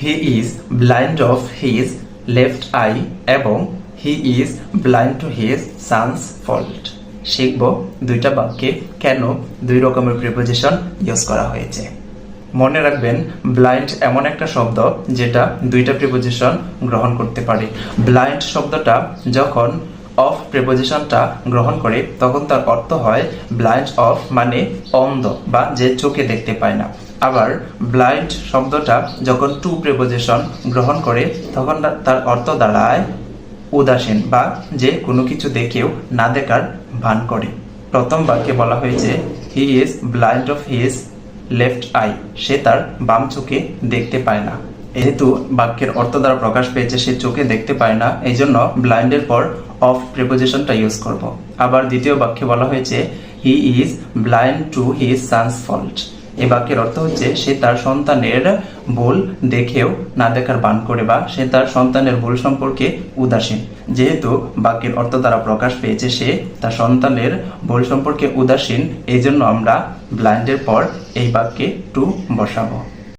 He is blind of his left eye এবং he is blind to his son's fault. শিখব দুইটা বাক্যে কেন দুই রকমের প্রিপোজিশন ইউজ করা হয়েছে। মনে রাখবেন, ব্লাইন্ড এমন একটা শব্দ যেটা দুইটা প্রিপোজিশন গ্রহণ করতে পারে। ব্লাইন্ড শব্দটা যখন অফ প্রিপোজিশনটা গ্রহণ করে তখন তার অর্থ হয় ব্লাইন্ড অফ মানে অন্ধ বা যে চোখে দেখতে পায় না। আবার ব্লাইন্ড শব্দটা যখন টু প্রিপোজিশন গ্রহণ করে তখন তার অর্থ দাঁড়ায় উদাসীন বা যে কোনো কিছু দেখেও না দেখার ভান করে। প্রথম বাক্যে বলা হয়েছে he is blind of his left eye, সে তার বাম চোখে দেখতে পায় না। যেহেতু বাক্যের অর্থ দ্বারা প্রকাশ পেয়েছে সে চোখে দেখতে পায় না, এই জন্য ব্লাইন্ডের পর অফ প্রিপোজিশনটা ইউজ করব। আবার দ্বিতীয় বাক্যে বলা হয়েছে he is blind to his son's fault. এই বাক্যের অর্থ হচ্ছে সে তার সন্তানের ভুল দেখেও না দেখার ভান করে বা সে তার সন্তানের ভুল সম্পর্কে উদাসীন। যেহেতু বাক্যের অর্থ দ্বারা প্রকাশ পেয়েছে সে তার সন্তানের ভুল সম্পর্কে উদাসীন, এই জন্য আমরা ব্লাইন্ডের পর এই বাক্যে টু বসাবো।